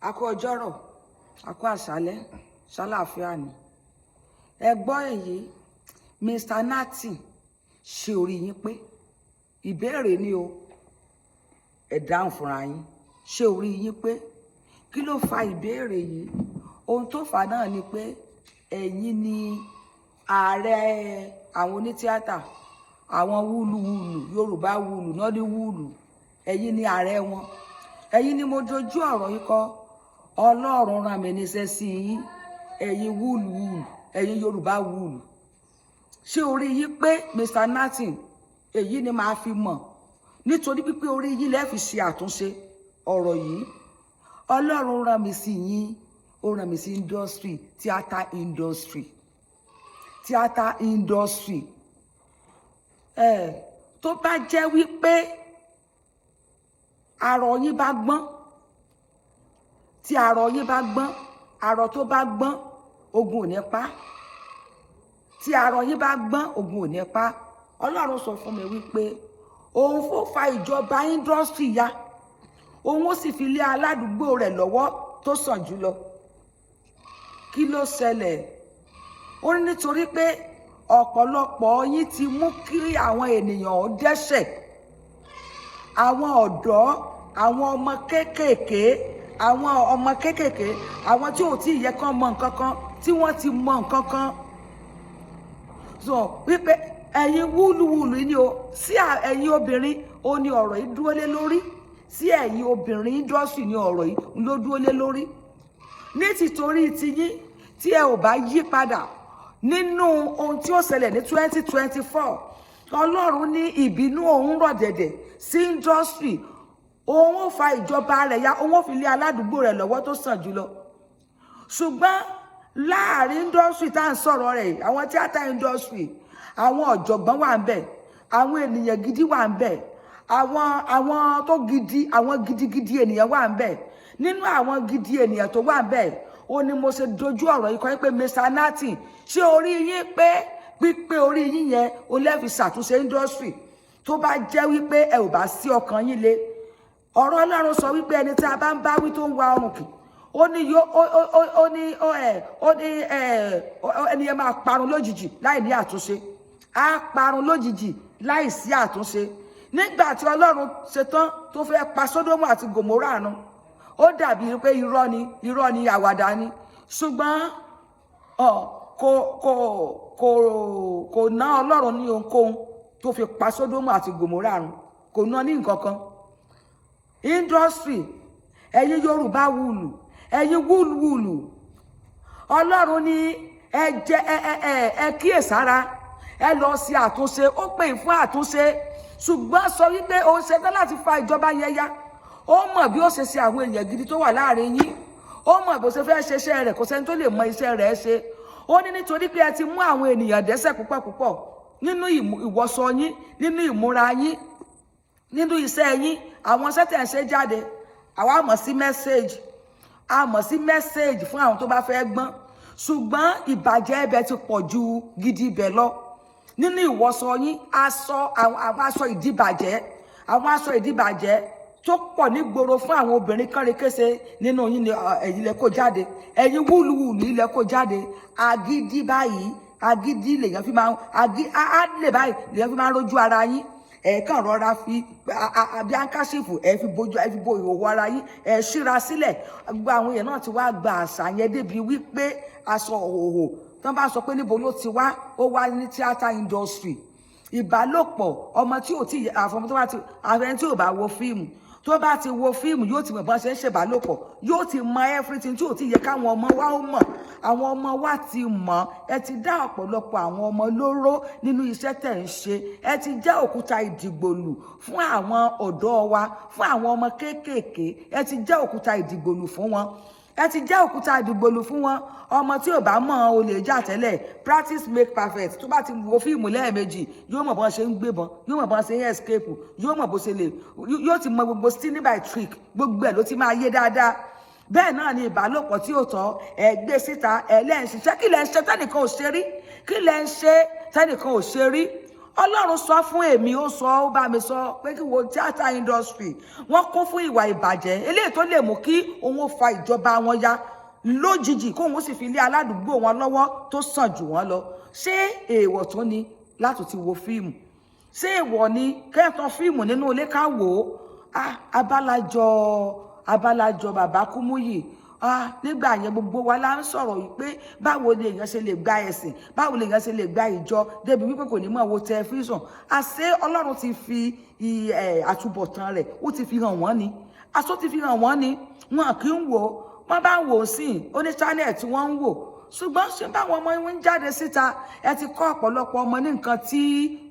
Akú ọjọ́rọ̀, akú àṣálẹ́, ṣàlàáfíà ni. Ẹ gbọ́ èyí, Mr. Nati, ṣé orí yín pé? Ìbéèrè ni o, ẹ dáhùn fúnra yín. Ṣé orí yín pé? Kí ló fa ìbéèrè yìí? Ohun tó fà náà ni pé ẹ̀yin ni ààrẹ àwọn onítíátà, àwọn wúlúwúlù, Yorùbá wúlù, nọ́dí wúlù. Ẹ̀yin ni ààrẹ wọn. Ẹ̀yin ni mo dojú ọ̀rọ̀ yìí kọ. Ọlọ́run rán mi níṣẹ́ sí yín. Ẹ̀yin wúlúwúlù, ẹ̀yin Yorùbá wúlù. Ṣé orí yín pé, Mr. Nati? Èyí ni màá fi mọ̀. Nítorí pípé orí yín lẹ́ fi ṣe àtúnṣe ọ̀rọ̀ yìí. Ọlọ́run rán mi sí yín. Ó rán mi sí industry, theatre industry. Theatre industry. Tó bá jẹ́ wípé arọ yín bá gbọ́n, tí arọ yín bá gbọ́n, arọ tó bá gbọ́n, ogun ò ní pa. Tí arọ yín bá gbọ́n, ogun ò ní pa. Ọlọ́run sọ fún mi wípé òun fò fa ìjọba industry ya. Òun ó sì fi lé aládùúgbò rẹ̀ lọ́wọ́ tó sàn jùlọ. Kí ló ṣẹlẹ̀? Ó ní nítorí pé ọ̀pọ̀lọpọ̀ yín ti mú kí àwọn ènìyàn dẹ́ṣẹ̀. Àwọn ọ̀dọ́, àwọn ọmọ kéékèèké, àwọn tí ò tí ì yẹ kán mọ nǹkan kan, tí wọ́n ti mọ nǹkan kan. So wípé ẹ̀yin wúlúwúlù ni o, sí ẹ̀yin obìnrin ó ní ọ̀rọ̀ yìí dúró lé lórí. Sí ẹ̀yin obìnrin industry ní ọ̀rọ̀ yìí ló dúró lé lórí. Ní tìtorí tiyín tí ẹ ò bá yí padà nínú ohun tí ó ṣẹlẹ̀ ní 2024, Ọlọ́run ní ìbínú òun rọ̀ dẹ̀dẹ̀ sí industry. Òun ó fa ìjọba rẹ̀ ya, òun ó fi lé aládùúgbò rẹ̀ lọ́wọ́ tó sàn jùlọ. Ṣùgbọ́n láàrin industry tá à ń sọ̀rọ̀ rẹ̀, àwọn theatre industry, àwọn ọ̀jọ̀gbọ́n wà ń bẹ̀, àwọn ènìyàn gidi wà ń bẹ̀, àwọn tó gidi, àwọn gidigidi ènìyàn wà ń bẹ̀. Nínú àwọn gidi ènìyàn tó wà ń bẹ̀, ó ní mo ṣe dojú ọ̀rọ̀ yìí kọ́ pé Mr. Nati, ṣé orí yín pé? Pípé orí yín yẹn ó lẹ́ fi ṣàtúnṣe industry. Tó bá jẹ́ wípé ẹ ò bá sí ọkàn yín le. Ọ̀rọ̀ Ọlọ́run sọ wípé ẹni tí a bá ń bá wí tó ń wa ọrùn kì, ẹni yẹn máa parun lójijì láì ní àtúnṣe. Á parun lójijì láì sí àtúnṣe. Nígbà tí Ọlọ́run ṣetán tó fẹ́ pa Sódómù àti Gòmórà run, ó dàbí pé irọ́ ni àwàdà ni. Ṣùgbọ́n kò ná Ọlọ́run ní ohunkóhun tó fi pa Sódómù àti Gòmórà run. Kò ná ní nǹkan kan. Industry, ẹ̀yin Yorùbá wúlù, ẹ̀yin wúlúwúlù. Ọlọ́run ní ẹ kíyèsára, ẹ lọ sí àtúnṣe. Ó pè fún àtúnṣe. Ṣùgbọ́n sọ wípé òun ṣetán láti fa ìjọba yẹn ya. Ó mọ̀ bí ó ṣe ṣe àwọn èèyàn gidi tó wà láàrin yín. Ó mọ̀ bó ṣe fẹ́ ṣe iṣẹ́ rẹ̀, kò sẹ́ni tó lè mọ iṣẹ́ rẹ̀ ṣe. Ó ní nítorí pé ẹ ti mú àwọn ènìyàn dẹ́ṣẹ̀ púpọ̀ nínú ìwọṣọ yín, nínú ìmúra yín, nínú iṣẹ́ yín, àwọn iṣẹ́ tẹ̀ ń ṣe jáde. Àwa mọ̀ sí message. A mọ̀ sí message fún àwọn tó bá fẹ́ gbọ́n. Ṣùgbọ́n ìbàjẹ́ ibẹ̀ ti pọ̀ ju gidi ibẹ̀ lọ. Nínú ìwọṣọ yín, àwọn aṣọ ìdíbàjẹ́, àwọn aṣọ ìdíbàjẹ́ tó pọ̀ nígboro fún àwọn obìnrin kánrekèse nínú yín ni ẹ̀yin lẹ kó jáde. Ẹ̀yin wúlúwúlù ilẹ̀ kó jáde. Agídí báyìí, agídí lèyàn fi máa lè báyìí lèyàn fi máa rójú ara yín. Kàn rọra fi bí áńkáṣífù ẹ fi bo ìhòòhò ara yín, ẹ ṣíra sílẹ̀. Gbogbo àwọn èèyàn náà ti wá gba àṣà yẹn débi wípé aṣọ òhòhò tán bá sọ pé níbo ló ti wá, ó wá ní theatre industry. Ìbálòpọ̀ ọmọ tí ò tí àfọmọ tó bá ti àfẹn tí ò bá wo fíìmù, tó bá ti wo fíìmù yóò ti mọ̀ bọ́n ṣe ń ṣèbálòpọ̀, yóò ti mọ everything tí ò tí yẹ káwọn ọmọ wa ó mọ̀. Àwọn ọmọ wa ti mọ̀. Ẹ ti dá ọ̀pọ̀lọpọ̀ àwọn ọmọ lóró nínú iṣẹ́ tẹ̀ ń ṣe. Ẹ ti jẹ́ òkúta ìdìgbòlù fún àwọn ọ̀dọ́ wa, fún àwọn ọmọ kéékèèké. Ẹ ti jẹ́ òkúta ìdìgbòlù fún wọn. Ẹ ti jẹ́ òkúta ìdìgbòlù fún wọn. Ọmọ tí ò bá mọ̀ olè jà tẹ́lẹ̀, practice make perfect. Tó bá ti wo fíìmù lẹ́ẹ̀mejì, yóò mọ̀ bọ́n ṣe ń gbébọn, yóò mọ̀ bọ́n ṣe ń escape, yóò mọ̀ bó ṣe lè, yóò ti mọ gbogbo stealing by trick, gbogbo ẹ̀ ló ti máa yé dáadáa. Bẹ́ẹ̀ náà ni ìbálòpọ̀ tí ò tọ́, ẹ gbé síta, ẹ lẹ́ ń ṣiṣẹ́. Kí lẹ ń ṣe tẹ́nìkan ò ṣe rí? Kí lẹ ń ṣe tẹ́nìkan ò ṣe rí? Ọlọ́run sọ fún èmi, ó sọ, ó bá mi sọ pé kí wo theatre industry wọ́n kún fún ìwà ìbàjẹ́ eléyìí tó lè mú kí òun ó fa ìjọba wọn ya lójijì kó òun sì fi lé aládùúgbò wọn lọ́wọ́ tó sàn jù wọ́n lọ. Ṣé èèwọ̀ tó ní láti ti wo fíìmù? Ṣé èèwọ̀ ni kẹ́ẹ̀tàn fíìmù nínú ilé ká wò ó? Abálájọ bàbá Kúmúyì, nígbà yẹn gbogbo wa la ń sọ̀rọ̀ yìí pé báwo ni èèyàn ṣe lè gba ẹ̀sìn, báwo ni èèyàn ṣe lè gba ìjọ débi wípé kò ní mọ̀ wo tẹlifíṣàn. Àṣé Ọlọ́run ti fi àtúbọ̀tán rẹ̀ ó ti fi hàn wọ́n ni. Aṣọ ti fi hàn wọ́n ni. Wọn kì í wò ó. Wọ́n bá ń wò ó sí ó ní channel tí wọ́n ń wò. Ṣùgbọ́n ṣé báwọn ọmọ wọn ń jáde síta, ẹ ti kọ́ ọ̀pọ̀lọpọ̀ ọmọ ní nǹkan tí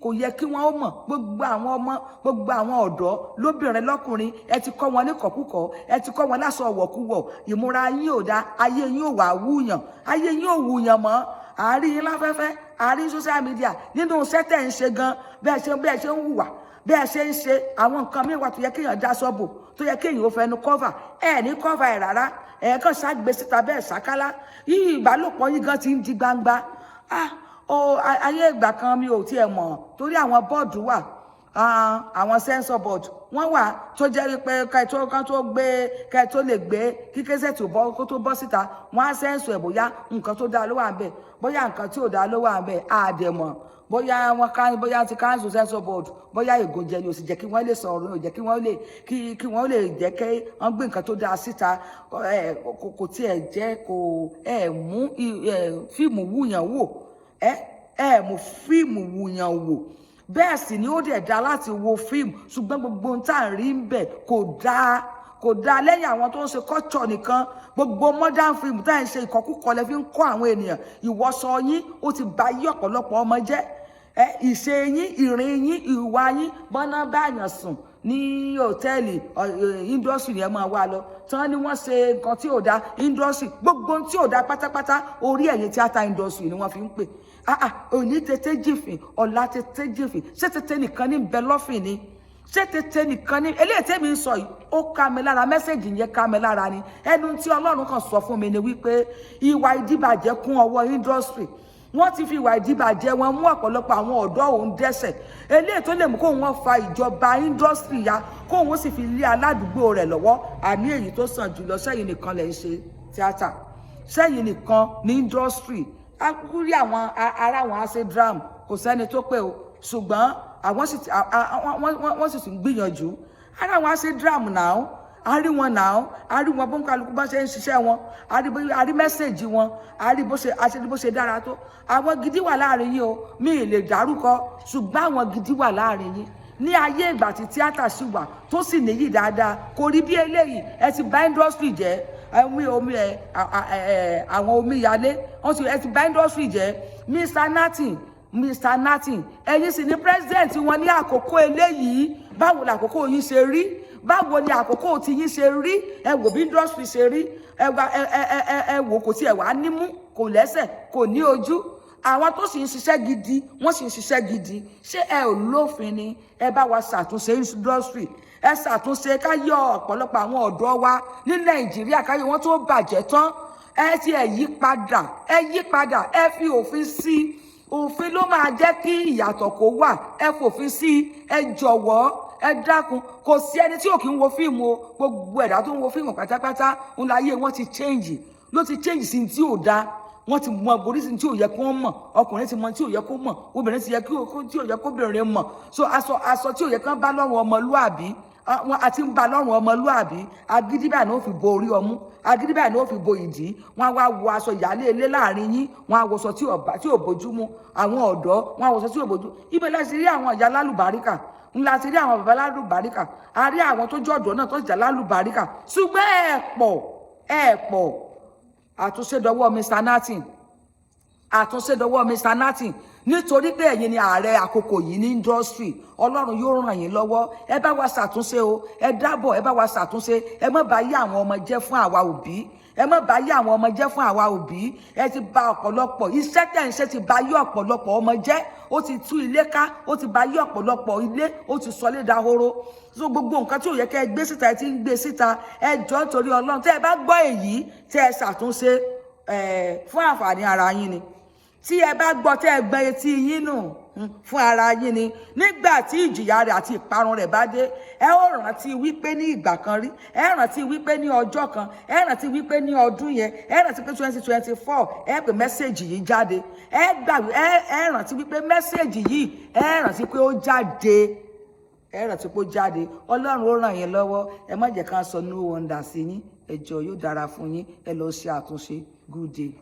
kò yẹ kí wọ́n ó mọ̀. Gbogbo àwọn ọ̀dọ́ lóbìnrin lọ́kùnrin, ẹ ti kọ́ wọn ní kọ̀kúkọ̀, ẹ ti kọ́ wọn láṣọ ọ̀wọ̀kúwọ̀. Ìmúra yín ò dá, ayé yín ò wà wúyàn, ayé yín ò wúyàn mọ́. Àárín yín láfẹ́fẹ́, àárín social media, nínú iṣẹ́ tẹ̀ ń ṣe gan, bẹ́ẹ̀ ṣe ń hùwà, bẹ́ẹ̀ ṣe ń ṣe àwọn nǹkan mìíràn tó yẹ kéèyàn dá sọ́bò, tó yẹ kéèyàn ó fẹnu cover, ẹ̀ ní cover ẹ̀ rárá. Ẹ̀ẹ̀kan ṣàgbé síta bẹ́ẹ̀ ṣàkálá. Yìí ìbálòpọ̀ yín gan ti ń di gbangba. Ayé ìgbà kan mi ò tiẹ̀ mọ̀ torí àwọn bọ́ọ̀dù wà, àwọn sensor board wọ́n wà tó jẹ́ wípé kẹ́ tó lè gbé kí késẹ̀tì kó tó bọ́ síta, wọ́n á sẹ́ǹsọ̀ ẹ̀ bóyá nǹkan tó dáa ló wà ń bẹ̀, bóyá nǹkan tí ò dáa ló wà ń bẹ̀, àdẹ̀mọ̀ bóyá ti cancel sensor board, bóyá ìgòjẹ ni ò sì jẹ́ kí wọ́n lè sọ̀rọ̀, ò jẹ́ kí wọ́n lè jẹ́ kí wọ́n gbé nǹkan tó dáa síta. Kò tiẹ̀ jẹ́ kó mú fíìmù wúyàn wò, mú fíìmù wúyàn wò. Bẹ́ẹ̀ sì ni ó dẹ̀ dá láti wo fíìmù, ṣùgbọ́n gbogbo ohun tá à ń rí ń bẹ̀ kò dáa lẹ́yìn àwọn tó ń ṣe culture nìkan. Gbogbo modern film tá à ń ṣe ìkọkúkọ lẹ fi ń kọ́ àwọn ènìyàn. Ìwọṣọ yín ó ti bà yí ọ̀pọ̀lọpọ̀ ọmọ jẹ́. Ìṣe yín, ìrìn yín, ìwà yín, bọ́ná báyàn sùn ní hòtẹ́ẹ̀lì industry yẹn máa wá lọ tán ni wọ́n ṣe nǹkan tí ò dá industry, gbogbo ohun tí ò dá pátápátá orí ẹ̀yìn theatre industry ni wọ́n fi ń pè. Òní tètè jìfìn, ọ̀la tètè jìfìn. Ṣé tètè nìkan ní bẹ lọ́fìn ni? Ṣé tètè nìkan ní eléyìí tèmi ń sọ yìí ó ká mi lára, mẹ́sẹ̀gì yẹn ká mi lára ni. Ẹnu tí Ọlọ́run kan sọ fún mi ni wípé ìwà ìdíbàjẹ́ kún ọwọ́ industry. Wọ́n ti fi ìwà ìdíbàjẹ́ wọn mú ọ̀pọ̀lọpọ̀ àwọn ọ̀dọ́ òun dẹ́ṣẹ̀. Eléyìí tó lè mú kó wọ́n fa ìjọba industry ya, kó wọ́n sì fi lé aládùúgbò rẹ̀ lọ́wọ́. Àní èyí tó sàn jùlọ, sẹ́yìn nìkan lẹ̀ ń ṣe tíátà, sẹ́yìn nìkan ní industry. Akúrí àwọn ará wọn á ṣe dram, kò sẹ́ni tó pé o, ṣùgbọ́n àwọn sì ti ń gbìyànjú. Ará wọn á ṣe dram náà, a rí wọn náà, a rí wọn bó ń kálukú bá ṣe ń ṣiṣẹ́ wọn, a rí mẹ́sẹ̀jì wọn, a rí bó ṣe dára tó. Àwọn gidi wà láàrin yín o, mi ì lè dárúkọ, ṣùgbọ́n àwọn gidi wà láàrin yín. Ní ayé ìgbà tí tíátà sì wà tó sì níyì dáadáa, kò rí bí eléyìí. Ẹ ti bà industry jẹ́. Àwọn omíyalé ẹ ti bà industry jẹ́. Mr. Natin, ẹ̀yin sì ni president wọn ní àkókò eléyìí. Báwo ni àkókò yín ṣe rí? Báwo ni àkókò tí yín ṣe rí? Ẹ wò bí industry ṣe rí. Ẹ wò kò tiẹ̀ wá nímú, kò lẹ́sẹ̀, kò ní ojú. Àwọn tó sì ń ṣiṣẹ́ gidi, wọ́n sì ń ṣiṣẹ́ gidi. Ṣé ẹ ò lófin ni? Ẹ bá wa ṣàtúnṣe industry. Ẹ ṣàtúnṣe ká yọ ọ̀pọ̀lọpọ̀ àwọn ọ̀dọ́ wa ní Nàìjíríà káyé wọn tó bàjẹ́ tán. Ẹ yí padà, ẹ fi òfin sí. Òfin ló máa jẹ́ kí ìyàtọ̀ kó wà. Ẹ fòfin sí, ẹ jọ̀wọ́, ẹ dákun. Kò sí ẹni tí ò kí ń wo fíìmù o. Gbogbo ẹ̀dá tó ń wo fíìmù pátápátá ń láyé wọn ti change, ló ti change sí tí ò dáa. Wọ́n ti mọ oríṣi tí ò yẹ kó mọ̀, ọkùnrin ti mọ tí ò yẹ kó mọ̀, obìnrin ti yẹ tí ò yẹ kó obìnrin mọ̀. So aṣọ tí ò yẹ kán bá lọ́rùn ọmọlúàbí, wọn àti ń ba lọ́rùn ọmọlúàbí. Agídí báyìí ni ó fi bo orí ọmú, agídí báyìí ni ó fi bo ìdí. Wọ́n á wá wọ aṣọ ìyálé ilé láàrin yín, wọ́n á wọṣọ tí ò bójúmu. Àwọn ọ̀dọ́ wọ́n á wọṣọ tí ò bójú. Ibẹ̀ la ti rí àwọn ìyá lálùbáríkà, ńlá ti rí àwọn bàbá lálùbáríkà, a rí àwọn tó jọ̀dọ̀ náà tó jà lálùbáríkà. Ṣùgbọ́n ẹ pọ̀. Àtúnṣe dọwọ́ Mr. Natin, nítorí pé ẹ̀yin ni ààrẹ àkókò yìí ní industry. Ọlọ́run yóò ràn yín lọ́wọ́. Ẹ bá wa ṣàtúnṣe o, ẹ dábọ̀, ẹ bá wa ṣàtúnṣe. Ẹ má bá yí àwọn ọmọ jẹ́ fún àwa òbí. Ẹ ti bà ọ̀pọ̀lọpọ̀ iṣẹ́ tẹ̀ ń ṣe, ti bà yí ọ̀pọ̀lọpọ̀ ọmọ jẹ́. Ó ti tú ilé ká, ó ti bà yí ọ̀pọ̀lọpọ̀ ilé, ó ti sọlé dahoro. So gbogbo nǹkan tí ò yẹ kẹ́ ẹ gbé síta, ẹ ti ń gbé síta. Ẹ jọ̀ọ́ nítorí Ọlọ́run, tẹ́ ẹ bá gbọ́ èyí, tẹ́ ẹ ṣàtúnṣe fún àǹfààní ara yín ni. Tí ẹ bá gbọ́ tẹ́ ẹ gbẹ́ etí yín nù, fún ara yín ni. Nígbà tí ìjìyà rẹ̀ àti ìparun rẹ̀ bá dé, ẹ ó rántí wípé ní ìgbà kan rí, ẹ rántí wípé ní ọjọ́ kan, ẹ rántí wípé ní ọdún yẹn, ẹ rántí pé 2024 ẹ pè mẹ́sẹ̀gì yìí jáde, ẹ gbàgbé, ẹ rántí wípé mẹ́sẹ̀gì yìí, ẹ rántí pé ó jáde, ẹ rántí pé ó jáde. Ọlọ́run ó ràn yín lọ́wọ́. Ẹ má jẹ́ ká sọ no wonder sí yín. Ẹ jọ̀ọ́, yóò dára fún yín. Ẹ lọ ṣe àtúnṣe. Good day.